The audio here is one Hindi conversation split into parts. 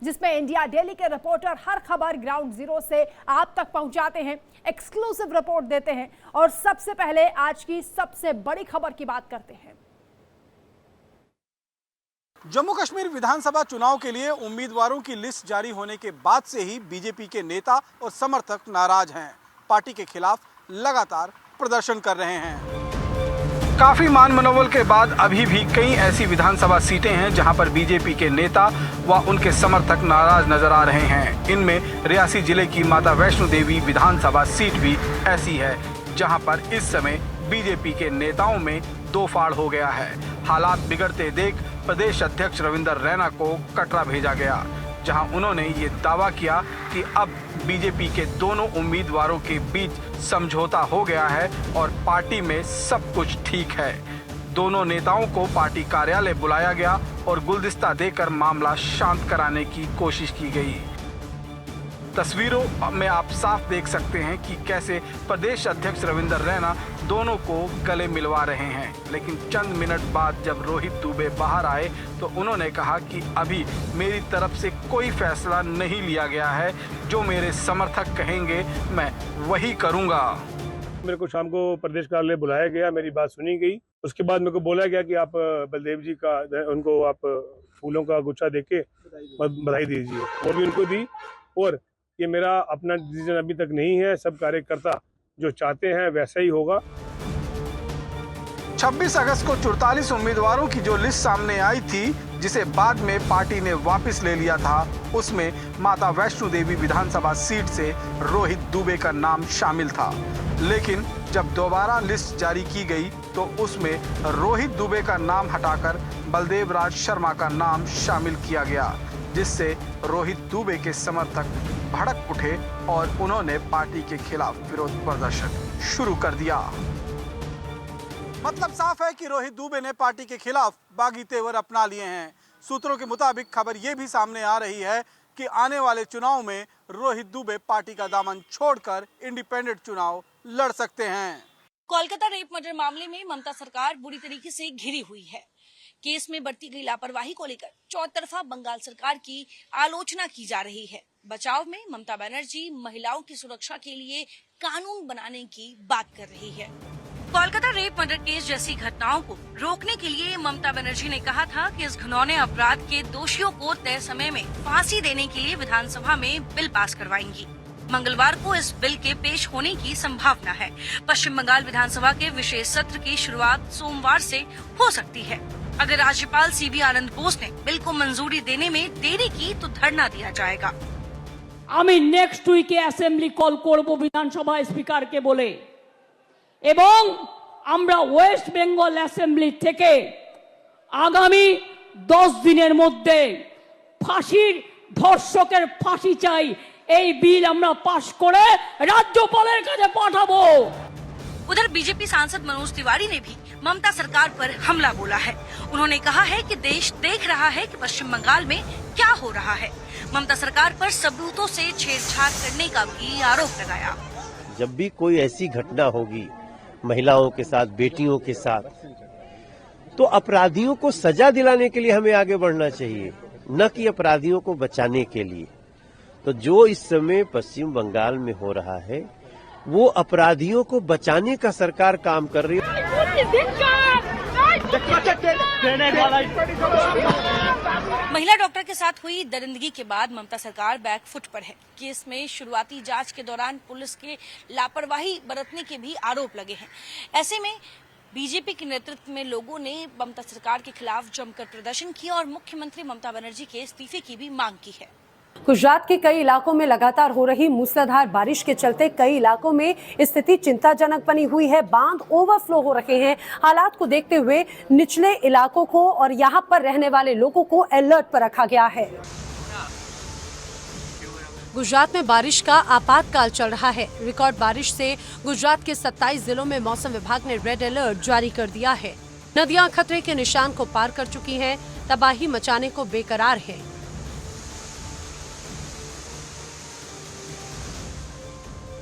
जिसमें इंडिया डेली के रिपोर्टर हर खबर ग्राउंड जीरो से आप तक पहुंचाते हैं, एक्सक्लूसिव रिपोर्ट देते हैं और सबसे पहले आज की सबसे बड़ी खबर की बात करते हैं। जम्मू कश्मीर विधानसभा चुनाव के लिए उम्मीदवारों की लिस्ट जारी होने के बाद से ही बीजेपी के नेता और समर्थक नाराज हैं। पार्टी के खिलाफ लगातार प्रदर्शन कर रहे हैं। काफी मान मनोबल के बाद अभी भी कई ऐसी विधानसभा सीटें हैं जहां पर बीजेपी के नेता व उनके समर्थक नाराज नजर आ रहे हैं। इनमें रियासी जिले की माता वैष्णो देवी विधानसभा सीट भी ऐसी है, जहां पर इस समय बीजेपी के नेताओं में दो फाड़ हो गया है। हालात बिगड़ते देख प्रदेश अध्यक्ष रविंदर रैना को कटरा भेजा गया, जहां उन्होंने ये दावा किया कि अब बीजेपी के दोनों उम्मीदवारों के बीच समझौता हो गया है और पार्टी में सब कुछ ठीक है। दोनों नेताओं को पार्टी कार्यालय बुलाया गया और गुलदस्ता देकर मामला शांत कराने की कोशिश की गई। तस्वीरों में आप साफ देख सकते हैं कि कैसे प्रदेश अध्यक्ष रविंदर रैना दोनों को गले मिलवा रहे हैं, लेकिन चंद मिनट बाद जब रोहित दुबे बाहर आए तो उन्होंने कहा कि अभी मेरी तरफ से कोई फैसला नहीं लिया गया है, जो मेरे समर्थक कहेंगे मैं वही करूंगा। मेरे को शाम को प्रदेश कार्यालय बुलाया गया, मेरी बात सुनी गई। उसके बाद मेरे को बोला गया कि आप बलदेव जी का उनको आप फूलों का गुच्छा देके बधाई दीजिए, वो भी उनको दी। और ये मेरा अपना डिसीजन अभी तक नहीं है, सब कार्यकर्ता जो चाहते हैं वैसा ही होगा। 26 अगस्त को 44 उम्मीदवारों की जो लिस्ट सामने आई थी, जिसे बाद में पार्टी ने वापस ले लिया था, उसमें माता वैष्णो देवी विधानसभा सीट से रोहित दुबे का नाम शामिल था। लेकिन जब दोबारा लिस्ट जारी की गई तो उसमें रोहित दुबे का नाम हटाकर बलदेव राज शर्मा का नाम शामिल किया गया, जिससे रोहित दुबे के समर्थक भड़क उठे और उन्होंने पार्टी के खिलाफ विरोध प्रदर्शन शुरू कर दिया। मतलब साफ है कि रोहित दुबे ने पार्टी के खिलाफ बागी तेवर अपना लिए हैं। सूत्रों के मुताबिक खबर ये भी सामने आ रही है कि आने वाले चुनाव में रोहित दुबे पार्टी का दामन छोड़कर इंडिपेंडेंट चुनाव लड़ सकते हैं। कोलकाता रेप मर्डर मामले में ममता सरकार बुरी तरीके से घिरी हुई है। केस में बरती गई लापरवाही को लेकर चौतरफा बंगाल सरकार की आलोचना की जा रही है। बचाव में ममता बनर्जी महिलाओं की सुरक्षा के लिए कानून बनाने की बात कर रही है। कोलकाता रेप मर्डर केस जैसी घटनाओं को रोकने के लिए ममता बनर्जी ने कहा था कि इस घिनौने अपराध के दोषियों को तय समय में फांसी देने के लिए विधानसभा में बिल पास करवाएंगी। मंगलवार को इस बिल के पेश होने की संभावना है। पश्चिम बंगाल विधानसभा के विशेष सत्र की शुरुआत सोमवार से हो सकती है। अगर राज्यपाल सीबी आनंद बोस ने बिल को मंजूरी देने में देरी की तो धरना दिया जाएगा। আমি নেক্সট উইকে অ্যাসেম্বলি কল করব বিধানসভা স্পিকারকে বলে, এবং আমরা ওয়েস্ট বেঙ্গল অ্যাসেম্বলি থেকে আগামী 10 দিনের মধ্যে ফাঁসির ধর্ষকের ফাঁসি চাই এই বিল আমরা পাশ করে রাজ্যপালের কাছে পাঠাবো। उधर बीजेपी सांसद मनोज तिवारी ने भी ममता सरकार पर हमला बोला है। उन्होंने कहा है कि देश देख रहा है कि पश्चिम बंगाल में क्या हो रहा है। ममता सरकार पर सबूतों से छेड़छाड़ करने का भी आरोप लगाया। जब भी कोई ऐसी घटना होगी महिलाओं के साथ, बेटियों के साथ, तो अपराधियों को सजा दिलाने के लिए हमें आगे बढ़ना चाहिए, न कि अपराधियों को बचाने के लिए। तो जो इस समय पश्चिम बंगाल में हो रहा है वो अपराधियों को बचाने का सरकार काम कर रही है। महिला डॉक्टर के साथ हुई दरिंदगी के बाद ममता सरकार बैक फुट पर है। केस में शुरुआती जांच के दौरान पुलिस के लापरवाही बरतने के भी आरोप लगे हैं। ऐसे में बीजेपी के नेतृत्व में लोगों ने ममता सरकार के खिलाफ जमकर प्रदर्शन किया और मुख्यमंत्री ममता बनर्जी के इस्तीफे की भी मांग की है। गुजरात के कई इलाकों में लगातार हो रही मूसलाधार बारिश के चलते कई इलाकों में स्थिति चिंताजनक बनी हुई है। बांध ओवरफ्लो हो रहे हैं। हालात को देखते हुए निचले इलाकों को और यहां पर रहने वाले लोगों को अलर्ट पर रखा गया है। गुजरात में बारिश का आपातकाल चल रहा है। रिकॉर्ड बारिश से गुजरात के 27 जिलों में मौसम विभाग ने रेड अलर्ट जारी कर दिया है। नदियां खतरे के निशान को पार कर चुकी हैं, तबाही मचाने को बेकरार है।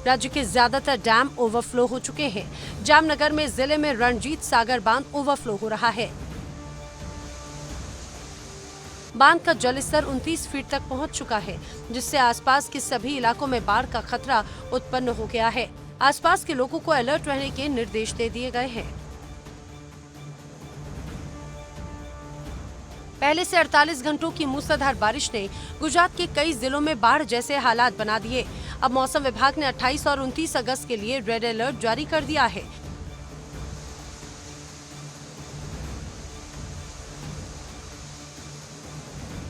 राज्य के ज्यादातर डैम ओवरफ्लो हो चुके हैं। जामनगर में जिले में रणजीत सागर बांध ओवरफ्लो हो रहा है। बांध का जलस्तर 29 फीट तक पहुंच चुका है, जिससे आसपास के सभी इलाकों में बाढ़ का खतरा उत्पन्न हो गया है। आसपास के लोगों को अलर्ट रहने के निर्देश दे दिए गए हैं। पहले से 48 घंटों की मूसलाधार बारिश ने गुजरात के कई जिलों में बाढ़ जैसे हालात बना दिए। अब मौसम विभाग ने 28 और 29 अगस्त के लिए रेड अलर्ट जारी कर दिया है।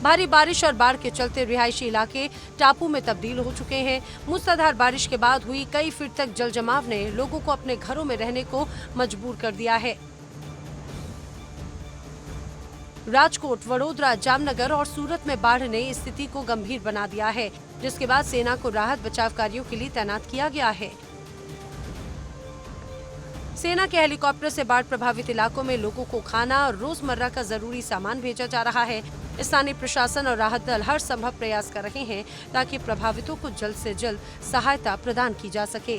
भारी बारिश और बाढ़ के चलते रिहायशी इलाके टापू में तब्दील हो चुके हैं। मूसलाधार बारिश के बाद हुई कई फीट तक जल जमाव ने लोगों को अपने घरों में रहने को मजबूर कर दिया है। राजकोट, वडोदरा, जामनगर और सूरत में बाढ़ ने स्थिति को गंभीर बना दिया है, जिसके बाद सेना को राहत बचाव कार्यों के लिए तैनात किया गया है। सेना के हेलीकॉप्टर से बाढ़ प्रभावित इलाकों में लोगों को खाना और रोजमर्रा का जरूरी सामान भेजा जा रहा है। स्थानीय प्रशासन और राहत दल हर संभव प्रयास कर रहे हैं ताकि प्रभावितों को जल्द से जल्द सहायता प्रदान की जा सके।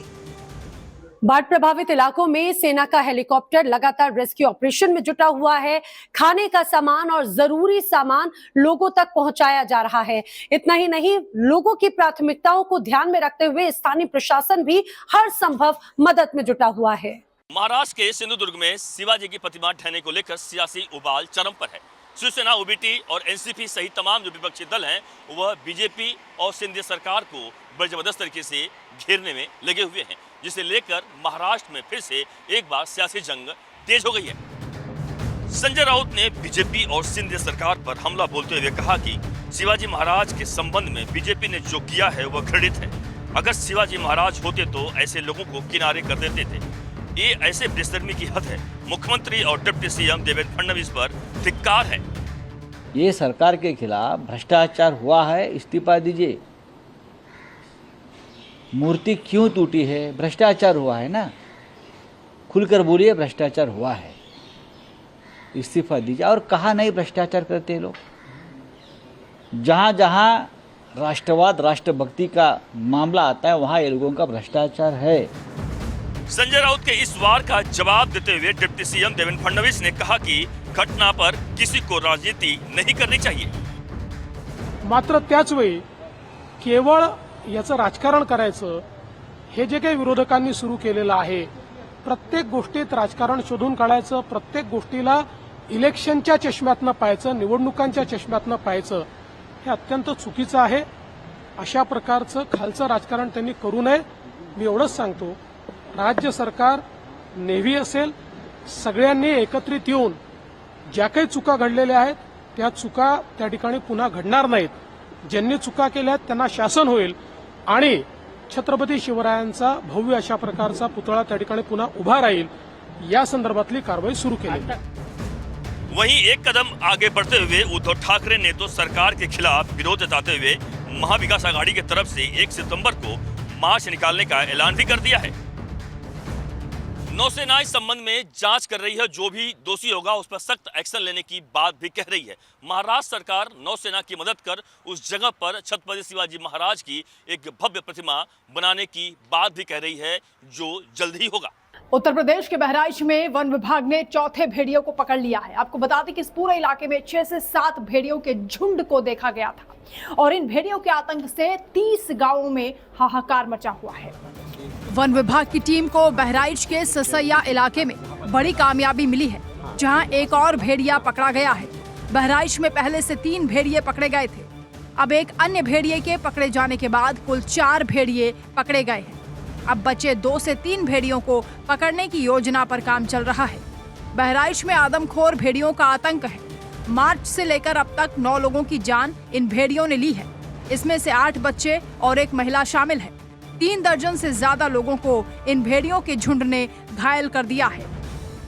बाढ़ प्रभावित इलाकों में सेना का हेलीकॉप्टर लगातार रेस्क्यू ऑपरेशन में जुटा हुआ है। खाने का सामान और जरूरी सामान लोगों तक पहुंचाया जा रहा है। इतना ही नहीं, लोगों की प्राथमिकताओं को ध्यान में रखते हुए स्थानीय प्रशासन भी हर संभव मदद में जुटा हुआ है। महाराष्ट्र के सिंधुदुर्ग में शिवाजी की प्रतिमा ढहने को लेकर सियासी उबाल चरम पर है। शिवसेना, ओबीटी और एनसीपी सहित तमाम जो विपक्षी दल हैं वह बीजेपी और सिंधिया सरकार को बड़ी जबरदस्त तरीके से घेरने में लगे हुए हैं, जिसे लेकर महाराष्ट्र में फिर से एक बार सियासी जंग तेज हो गई है। संजय राउत ने बीजेपी और सिंधिया सरकार पर हमला बोलते हुए कहा कि शिवाजी महाराज के संबंध में बीजेपी ने जो किया है वह घृणित है। अगर शिवाजी महाराज होते तो ऐसे लोगों को किनारे कर देते थे। ये ऐसे बेशर्मी की हद है। मुख्यमंत्री और डिप्टी सीएम देवेंद्र फडणवीस पर धिक्कार है। ये सरकार के खिलाफ भ्रष्टाचार हुआ है, इस्तीफा दीजिए। मूर्ति क्यों टूटी है? भ्रष्टाचार हुआ है ना, खुलकर बोलिए भ्रष्टाचार हुआ है, इस्तीफा दीजिए। और कहा नहीं भ्रष्टाचार करते लोग? जहाँ जहाँ राष्ट्रवाद, राष्ट्रभक्ति का मामला आता है वहाँ ये लोगों का भ्रष्टाचार है। संजय राउत के इस वार का जवाब देते हुए डिप्टी सीएम देवेंद्र फडणवीस ने कहा कि घटना पर किसी को राजनीति नहीं करनी चाहिए। मात्र त्याच वेळी केवळ याचं राजकारण करायचं हे जे काही विरोधकांनी सुरू केलेलं आहे, प्रत्येक गोष्टीत राजकारण शोधून काढायचं, प्रत्येक गोष्टीला इलेक्शनच्या चष्म्यातनं पाहायचं, निवडणुकांच्या चष्म्यातनं पाहायचं, हे अत्यंत चुकीचं आहे। अशा प्रकारचं खालचं राजकारण त्यांनी करू नये। मी एवढंच सांगतो, राज्य सरकार, नेव्ही असेल, सगळ्यांनी एकत्रित येऊन ज्या काही चुका घडलेल्या आहेत त्या चुका त्या ठिकाणी पुन्हा घडणार नाहीत। ज्यांनी चुका केल्या त्यांना शासन होईल आणि छत्रपती शिवरायांचा भव्य अशा प्रकारचा पुतळा त्या ठिकाणी पुन्हा उभा राहील, या संदर्भातली कारवाई सुरू केली। वहीं एक कदम आगे बढ़ते हुए उद्धव ठाकरे ने तो सरकार के खिलाफ विरोध जताते हुए महाविकास आघाड़ी की तरफ से 1 सितंबर को मार्च निकालने का ऐलान भी कर दिया है। नौसेना इस संबंध में जांच कर रही है, जो भी दोषी होगा उस पर सख्त एक्शन लेने की बात भी कह रही है। महाराष्ट्र सरकार नौसेना की मदद कर उस जगह पर छत्रपति शिवाजी महाराज की एक भव्य प्रतिमा बनाने की बात भी कह रही है, जो जल्द ही होगा। उत्तर प्रदेश के बहराइच में वन विभाग ने चौथे भेड़ियों को पकड़ लिया है। आपको बता दें कि इस पूरे इलाके में 6 से 7 भेड़ियों के झुंड को देखा गया था और इन भेड़ियों के आतंक से 30 गांवों में हाहाकार मचा हुआ है। वन विभाग की टीम को बहराइच के ससैया इलाके में बड़ी कामयाबी मिली है, जहां एक और भेड़िया पकड़ा गया है। बहराइच में पहले से 3 भेड़िए पकड़े गए थे। अब एक अन्य भेड़िए के पकड़े जाने के बाद कुल 4 भेड़िए पकड़े गए हैं। अब बचे 2 से 3 भेड़ियों को पकड़ने की योजना पर काम चल रहा है। बहराइच में आदमखोर भेड़ियों का आतंक है। मार्च से लेकर अब तक 9 लोगों की जान इन भेड़ियों ने ली है। इसमें से 8 बच्चे और एक महिला शामिल है। 3 दर्जन से ज्यादा लोगों को इन भेड़ियों के झुंड ने घायल कर दिया है।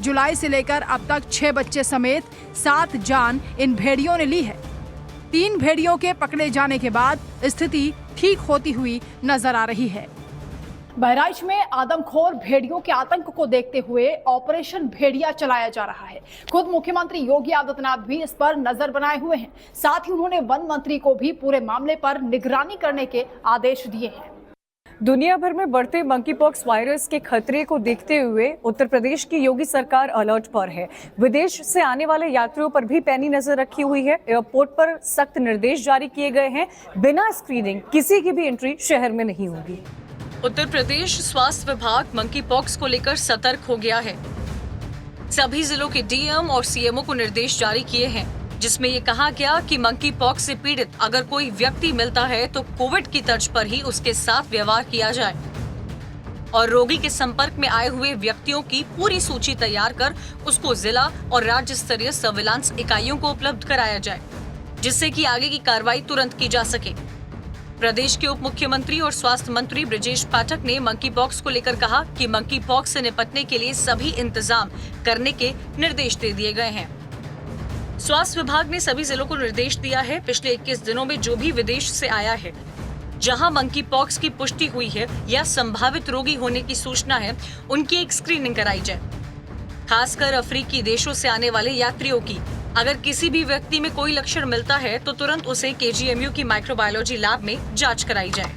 जुलाई से लेकर अब तक 6 बच्चे समेत 7 जान इन भेड़ियों ने ली है। 3 भेड़ियों के पकड़े जाने के बाद स्थिति ठीक होती हुई नजर आ रही है। बहराइच में आदमखोर भेड़ियों के आतंक को देखते हुए ऑपरेशन भेड़िया चलाया जा रहा है। खुद मुख्यमंत्री योगी आदित्यनाथ भी इस पर नजर बनाए हुए हैं। साथ ही उन्होंने वन मंत्री को भी पूरे मामले पर निगरानी करने के आदेश दिए हैं। दुनिया भर में बढ़ते मंकी पॉक्स वायरस के खतरे को देखते हुए उत्तर प्रदेश की योगी सरकार अलर्ट पर है। विदेश से आने वाले यात्रियों पर भी पैनी नजर रखी हुई है। एयरपोर्ट पर सख्त निर्देश जारी किए गए हैं। बिना स्क्रीनिंग किसी की भी एंट्री शहर में नहीं होगी। उत्तर प्रदेश स्वास्थ्य विभाग मंकी पॉक्स को लेकर सतर्क हो गया है। सभी जिलों के डीएम और सीएमओ को निर्देश जारी किए हैं, जिसमें ये कहा गया कि मंकी पॉक्स से पीड़ित अगर कोई व्यक्ति मिलता है तो कोविड की तर्ज पर ही उसके साथ व्यवहार किया जाए और रोगी के संपर्क में आए हुए व्यक्तियों की पूरी सूची तैयार कर उसको जिला और राज्य स्तरीय सर्विलांस इकाइयों को उपलब्ध कराया जाए, जिससे कि आगे की कार्रवाई तुरंत की जा सके। प्रदेश के उप मुख्यमंत्री और स्वास्थ्य मंत्री ब्रजेश पाठक ने मंकी पॉक्स को लेकर कहा कि मंकी पॉक्स से निपटने के लिए सभी इंतजाम करने के निर्देश दे दिए गए हैं। स्वास्थ्य विभाग ने सभी जिलों को निर्देश दिया है, पिछले 21 दिनों में जो भी विदेश से आया है, जहां मंकी पॉक्स की पुष्टि हुई है या संभावित रोगी होने की सूचना है, उनकी एक स्क्रीनिंग कराई जाए। खासकर अफ्रीकी देशों से आने वाले यात्रियों की अगर किसी भी व्यक्ति में कोई लक्षण मिलता है तो तुरंत उसे केजीएमयू की माइक्रोबायोलॉजी लैब में जांच कराई जाए।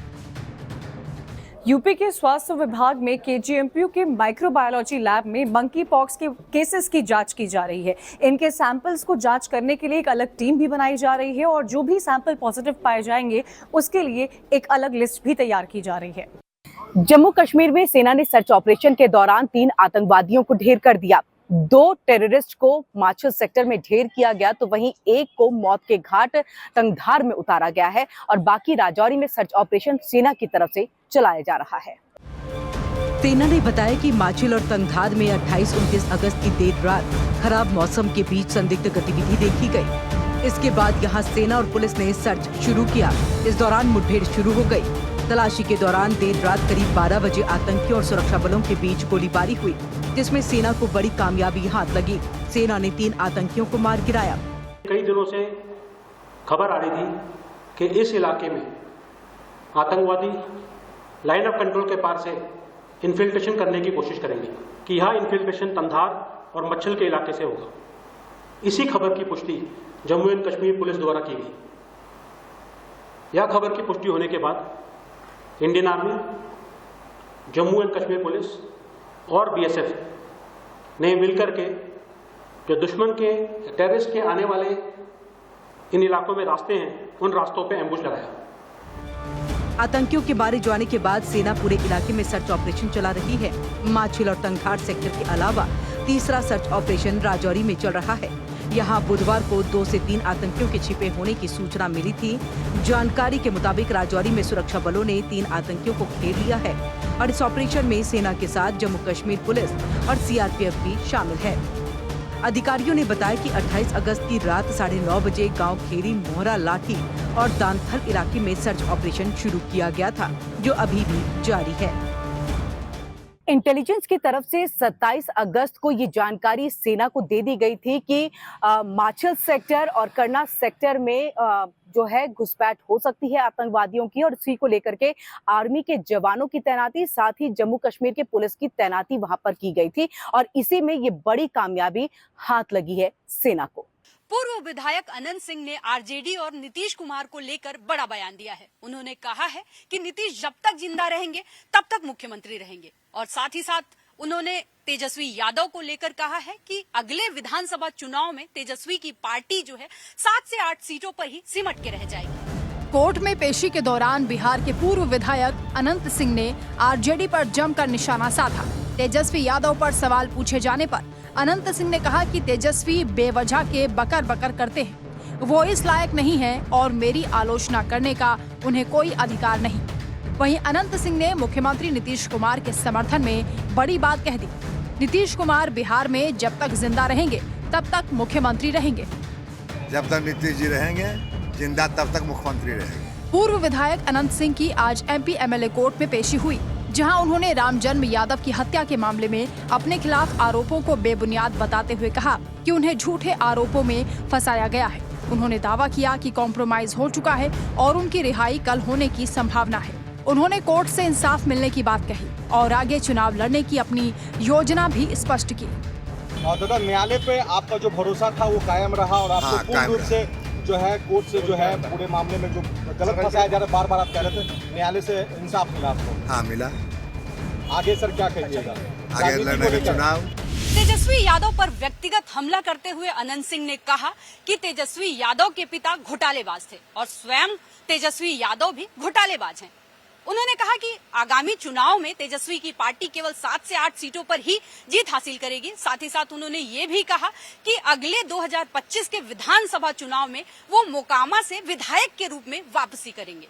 यूपी के स्वास्थ्य विभाग में केजीएमयू के माइक्रोबायोलॉजी लैब में मंकी पॉक्स के केसेस की जांच की जा रही है। इनके सैंपल्स को जांच करने के लिए एक अलग टीम भी बनाई जा रही है और जो भी सैंपल पॉजिटिव पाए जाएंगे उसके लिए एक अलग लिस्ट भी तैयार की जा रही है। जम्मू कश्मीर में सेना ने सर्च ऑपरेशन के दौरान 3 आतंकवादियों को ढेर कर दिया। 2 टेररिस्ट को माछिल सेक्टर में ढेर किया गया तो वहीं एक को मौत के घाट तंगधार में उतारा गया है और बाकी राजौरी में सर्च ऑपरेशन सेना की तरफ से चलाया जा रहा है। सेना ने बताया कि माछिल और तंगधार में 28-29 अगस्त की देर रात खराब मौसम के बीच संदिग्ध गतिविधि देखी गई। इसके बाद यहां सेना और पुलिस ने सर्च शुरू किया। इस दौरान मुठभेड़ शुरू हो गई। तलाशी के दौरान देर रात करीब 12 बजे आतंकियों और सुरक्षा बलों के बीच गोलीबारी हुई, जिसमें सेना को बड़ी कामयाबी हाथ लगी। सेना ने 3 आतंकियों को मार गिराया। कई दिनों से खबर आ रही थी कि इस इलाके में आतंकवादी लाइन ऑफ कंट्रोल के पार से इन्फिल्ट्रेशन करने की कोशिश करेंगे, कि यह इन्फिल्ट्रेशन तंगधार और मच्छल के इलाके से होगा। इसी खबर की पुष्टि जम्मू एंड कश्मीर पुलिस द्वारा की गई। यह खबर की पुष्टि होने के बाद Indian army, Jammu and Kashmir police और बीएसएफ ने मिलकर के जो दुश्मन के टेररिस्ट के आने वाले इन इलाकों में रास्ते हैं, उन रास्तों पे एम्बुश लगाया। आतंकियों के मारे जाने के बाद सेना पूरे इलाके में सर्च ऑपरेशन चला रही है। माछिल और तंगधार सेक्टर के अलावा तीसरा सर्च ऑपरेशन राजौरी में चल रहा है। यहाँ बुधवार को 2 से 3 आतंकियों के छिपे होने की सूचना मिली थी। जानकारी के मुताबिक राजौरी में सुरक्षा बलों ने 3 आतंकियों को घेर लिया है और इस ऑपरेशन में सेना के साथ जम्मू कश्मीर पुलिस और सीआरपीएफ भी शामिल है। अधिकारियों ने बताया कि 28 अगस्त की रात 9:30 बजे गांव खेरी, मोहरा, लाठी और दानथल इलाके में सर्च ऑपरेशन शुरू किया गया था, जो अभी भी जारी है। इंटेलिजेंस की तरफ से 27 अगस्त को ये जानकारी सेना को दे दी गई थी कि माछिल सेक्टर और करना सेक्टर में जो है घुसपैठ हो सकती है आतंकवादियों की, और इसी को लेकर के आर्मी के जवानों की तैनाती, साथ ही जम्मू कश्मीर के पुलिस की तैनाती वहां पर की गई थी और इसी में ये बड़ी कामयाबी हाथ लगी है सेना को। पूर्व विधायक अनंत सिंह ने आरजेडी और नीतीश कुमार को लेकर बड़ा बयान दिया है। उन्होंने कहा है कि नीतीश जब तक जिंदा रहेंगे तब तक मुख्यमंत्री रहेंगे और साथ ही साथ उन्होंने तेजस्वी यादव को लेकर कहा है कि अगले विधानसभा चुनाव में तेजस्वी की पार्टी जो है 7 से 8 सीटों पर ही सिमट के रह जाएगी। कोर्ट में पेशी के दौरान बिहार के पूर्व विधायक अनंत सिंह ने आरजेडी पर जमकर निशाना साधा। तेजस्वी यादव पर सवाल पूछे जाने पर अनंत सिंह ने कहा कि तेजस्वी बेवजह के बकर बकर करते हैं, वो इस लायक नहीं है और मेरी आलोचना करने का उन्हें कोई अधिकार नहीं। वहीं अनंत सिंह ने मुख्यमंत्री नीतीश कुमार के समर्थन में बड़ी बात कह दी। नीतीश कुमार बिहार में जब तक जिंदा रहेंगे तब तक मुख्यमंत्री रहेंगे। जब तक नीतीश जी रहेंगे जिंदा तब तक मुख्यमंत्री रहेंगे। पूर्व विधायक अनंत सिंह की आज एमपी एमएलए कोर्ट में पेशी हुई, जहां उन्होंने रामजन्म यादव की हत्या के मामले में अपने खिलाफ आरोपों को बेबुनियाद बताते हुए कहा कि उन्हें झूठे आरोपों में फंसाया गया है। उन्होंने दावा किया कि कॉम्प्रोमाइज हो चुका है और उनकी रिहाई कल होने की संभावना है। उन्होंने कोर्ट से इंसाफ मिलने की बात कही और आगे चुनाव लड़ने की अपनी योजना भी स्पष्ट की। दादा, न्यायालय पे आपका जो भरोसा था वो कायम रहा और आपको पूर्ण रूप से जो है कोर्ट से जो है पूरे मामले में जो गलत फंसाया जा रहा है, बार बार आप कह रहे थे न्यायालय से इंसाफ मिला आपको। हाँ मिला। आगे सर क्या कहिएगा? आगे लड़ने के चुनाव। तेजस्वी यादव पर व्यक्तिगत हमला करते हुए अनंत सिंह ने कहा कि तेजस्वी यादव के पिता घोटालेबाज थे और स्वयं तेजस्वी यादव भी घोटालेबाज हैं। उन्होंने कहा कि आगामी चुनाव में तेजस्वी की पार्टी केवल 7 से 8 सीटों पर ही जीत हासिल करेगी। साथ ही साथ उन्होंने ये भी कहा कि अगले 2025 के विधानसभा चुनाव में वो मोकामा से विधायक के रूप में वापसी करेंगे।